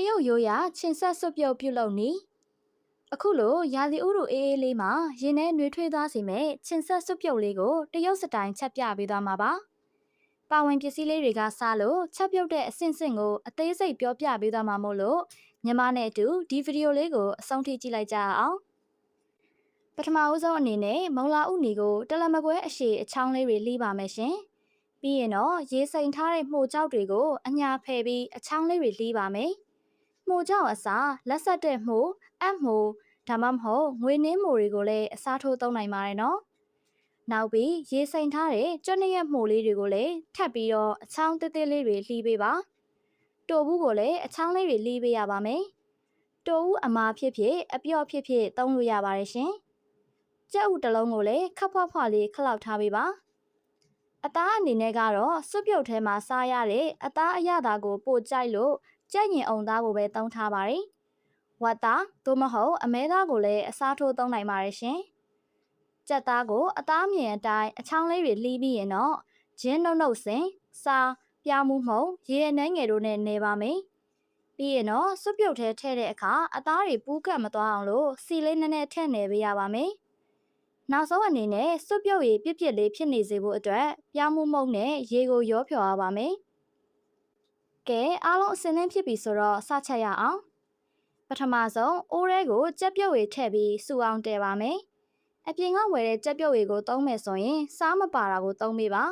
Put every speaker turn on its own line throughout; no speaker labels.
ရုတ်ရိုးရာချင်းဆက်စွပ်ပြုတ်ပြုလုပ်နီအခုလိုရာသီဥတုအေးအေးလေးမှာရင်ထဲနှွေးထွေးသွားစီမဲ့ချင်းဆက်စွပ်ပြုတ်လေးကိုတရုတ်စတိုင်ချက်ပြပေးသွားမှာပါပါဝင်ပစ္စည်းလေးတွေကစားလို့ချက်ပြုတ်တဲ့အဆင့်ဆင့်ကိုအသေးစိတ်ပြောပြပေးသွားမှာမို့လို့မြန်မာနဲ့အတူဒီဗီဒီယိုလေးကိုအဆုံးထိကြည့်လိုက်ကြအောင်ပထမဦးဆုံးအနေနဲ့မုံလာဥနီကိုတလမကွဲအရှိအချောင်းလေးတွေလှီးပါမယ်ရှင်ပြီးရင်တော့ရေစိမ်ထားတဲ့မှုကြောက်တွေကိုအညာဖယ်ပြီးအချောင်းလေးတွေလှီးပါမယ်မှုကြောက်အစားလက်ဆက်တဲ့မှုအပ်မှုဒါမှမဟုတ်ငွေနှင်းမှုတွေကိုလည်းအစားထိုးသုံးနိုင်ပါတယ်နော်နောက်ပြီးရေစိမ်ထားတဲ့ကြွနှရက်မှုလေးတွေကိုလည်းထပ်ပြီးတော့အချောင်းသေးသေးလေးတွေလှီးပေးပါတိုဘူးကိုလည်းအချောင်းလေးတွေလှီးပေးရပါမယ်တိုဘူးအမာဖြစ်ဖြစ်အပြော့ဖြစ်ဖြစ်သုံးလို့ရပါတယ်ရှင်ကြက်ဥတစ်လုံးကိုလည်းခပ်ဖွားဖွားလေးခလောက်ထားပေးပါအသားအနေနဲ့ကတော့စွပ်ပြုတ်ထဲမှာစားရတဲ့အသားအရသာကိုပို့ကြိုက်လို့ကြက်ရင်အောင်သားကိုပဲသုံးထားပါတယ်ဝတ်သားသို့မဟုတ်အမဲသားကိုလည်းအစားထိုးသုံးနိုင်ပါတယ်ရှင်ကြက်သားကိုအသားမြင်အတိုင်းအချောင်းလေးတွေလှီးပြီးရင်တော့ဂျင်းနှုတ်စင်စားပြောင်းမှုမှုံရေအနှဲငယ်တို့နဲ့နေပါမယ်ပြီးရင်တော့စွပ်ပြုတ်ထဲထည့်တဲ့အခါအသားတွေပူးကပ်မသွားအောင်လို့စီလေးနည်းနည်းထည့်နေပေးရပါမယ်နောက်ဆုံးအနေနဲ့စွပ်ပြုတ်ရည်ပြစ်ပြစ်လေးဖြစ်နေစေဖို့အတွက်ပြောင်းမှုမှုန့်နဲ့ရေကိုရောဖြော်ရပါမယ်။ကဲအားလုံးအစင်းသင်းဖြစ်ပြီဆိုတော့စချက်ရအောင်။ပထမဆုံးအိုးရဲကိုကြက်ပြုတ်ရည်ထည့်ပြီးစူအောင်တည်ပါမယ်။အပြင်ကဝယ်တဲ့ကြက်ပြုတ်ရည်ကိုသုံးမယ်ဆိုရင်စားမပါတာကိုသုံးပေးပါ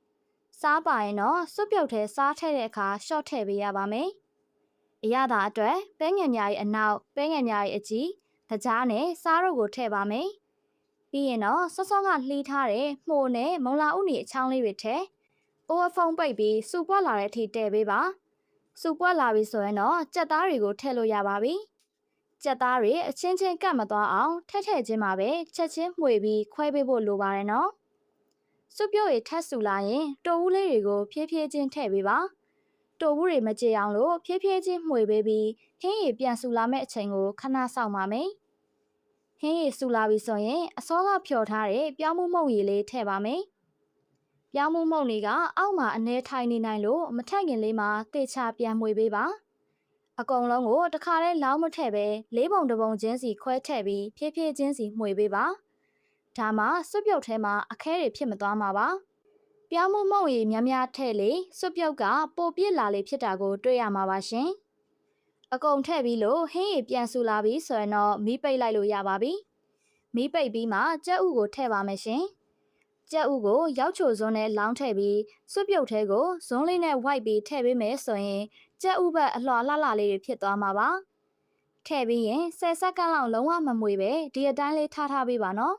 ။စားပါရင်တော့စွပ်ပြုတ်ထဲစားထည့်တဲ့အခါရှော့ထည့်ပေးရပါမယ်။အရသာအတွက်ပဲငယ်များရဲ့အနောက်ပဲငယ်များရဲ့အကြီးတကြားနဲ့စားတို့ကိုထည့်ပါမယ်။ပြီးရင်တော့စောစောကလှီးထားတဲ့မှုန်နဲ့မုံလာဥနီအချောင်းလေးတွေထဲအိုးအဖုံးပိတ်ပြီးစူပွက်လာတဲ့အထိတည်ပေးပါစူပွက်လာပြီဆိုရင်တော့ကြက်သားတွေကိုထည့်လို့ရပါပြီကြက်သားတွေအချင်းချင်းကပ်မသွားအောင်ထည့်ချင်းမှာပဲချက်ချင်းမှွေပြီးခွဲပေးဖို့လိုပါတယ်နော်စွပ်ပြုတ်ရထက်ဆူလာရင်တိုဦးလေးတွေကိုဖြည်းဖြည်းချင်းထည့်ပေးပါတိုဦးတွေမကြေအောင်လို့ဖြည်းဖြည်းချင်းမှွေပေးပြီးဟင်းရည်ပြန်ဆူလာမဲ့အချိန်ကိုခဏစောင့်ပါမယ်ဟင်းရည်ဆူလာပြီဆိုရင်အစောကဖြော်ထားတဲ့ပြောင်းမှုမှုန့်ရည်လေးထည့်ပါမယ်။ပြောင်းမှုမှုန့်လေးကအောက်မှာအနေထိုင်နေနိုင်လို့မထက်ခင်လေးမှာတေချာပြန်မှွေပေးပါ။အကုန်လုံးကိုတခါတည်းလောင်းမထည့်ပဲလေးပုံတစ်ပုံချင်းစီခွဲထည့်ပြီးဖြည်းဖြည်းချင်းစီမှွေပေးပါ။ဒါမှစွပ်ပြုတ်ထဲမှာအခဲတွေဖြစ်မသွားမှာပါ။ပြောင်းမှုမှုန့်ရည်များများထည့်လေစွပ်ပြုတ်ကပိုပြစ်လာလေဖြစ်တာကိုတွေ့ရမှာပါရှင်။အကုန်ထည့်ပြီးလို့ဟင်းရည်ပြန်ဆူလာပြီဆိုရင်တော့မီးပိတ်လိုက်လို့ရပါပြီမီးပိတ်ပြီးမှကြက်ဥကိုထည့်ပါမယ်ရှင်ကြက်ဥကိုရောက်ချိုစွန်းနဲ့လောင်းထည့်ပြီးစွပ်ပြုတ်ထဲကိုဇွန်းလေးနဲ့ဝိုက်ပြီးထည့်ပေးမယ်ဆိုရင်ကြက်ဥဘက်အလွှာလှလှလေးတွေဖြစ်သွားမှာပါထည့်ပြီးရင်10စက္ကန့်လောက်လုံးဝမမွေပဲဒီအတိုင်းလေးထားပေးပါနော်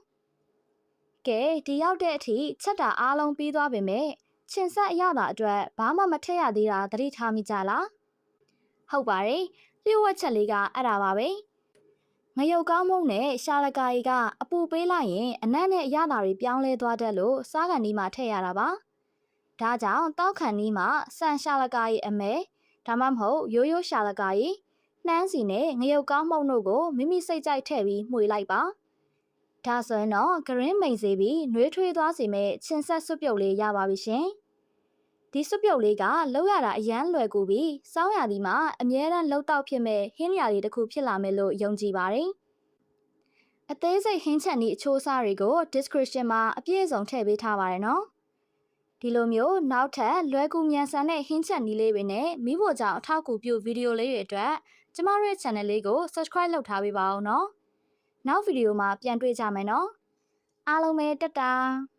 ကဲဒီရောက်တဲ့အထိချက်တာအားလုံးပြီးသွားပြီမဲ့ချင်ဆက်အရသာအတွက်ဘာမှမထည့်ရသေးတာသတိထားမိကြလားဟုတ်ပါတယ်လျှို့ဝှက်ချက်လေးကအဲ့ဒါပါပဲငရုတ်ကောင်းမုံနဲ့ရှာလကာရီကအပူပေးလိုက်ရင်အနံ့နဲ့အရသာတွေပြောင်းလဲသွားတတ်လို့စားကန်ဒီမှာထည့်ရတာပါဒါကြောင့်တောက်ခံဒီမှာဆန်ရှာလကာရီအမဲဒါမှမဟုတ်ရိုးရိုးရှာလကာရီနှမ်းစီနဲ့ငရုတ်ကောင်းမုံတို့ကိုမိမိစိတ်ကြိုက်ထည့်ပြီးမှွေလိုက်ပါဒါဆိုရင်တော့ဂရင်းမိန်စေပြီးနှွေးထွေးသွားစေမဲ့ချင်ဆက်စွပ်ပြုတ်လေးရပါပြီရှင်ဒီစွပ်ပြုတ်လေးကလောက်ရတာအရန်လွယ်ကူပြီးစောင်းရသည်မှာအမြဲတမ်းလှုပ်တောက်ဖြစ်မဲ့ဟင်းလျာလေးတစ်ခုဖြစ်လာမယ်လို့ယုံကြည်ပါတယ်။အသေးစိတ်ဟင်းချက်နည်းအချိုးအစားတွေကို description မှာအပြည့်အစုံထည့်ပေးထားပါတယ်နော်။ဒီလိုမျိုးနောက်ထပ်လွယ်ကူမြန်ဆန်တဲ့ဟင်းချက်နည်းလေးတွေနဲ့မိဖို့ကြောင့်အထောက်အကူပြုဗီဒီယိုလေးတွေအတွက်ကျမတို့ရဲ့ channel လေးကို subscribe လုပ်ထားပေးပါဦးနော်။နောက်ဗီဒီယိုမှာပြန်တွေ့ကြမယ်နော်။အားလုံးပဲတတား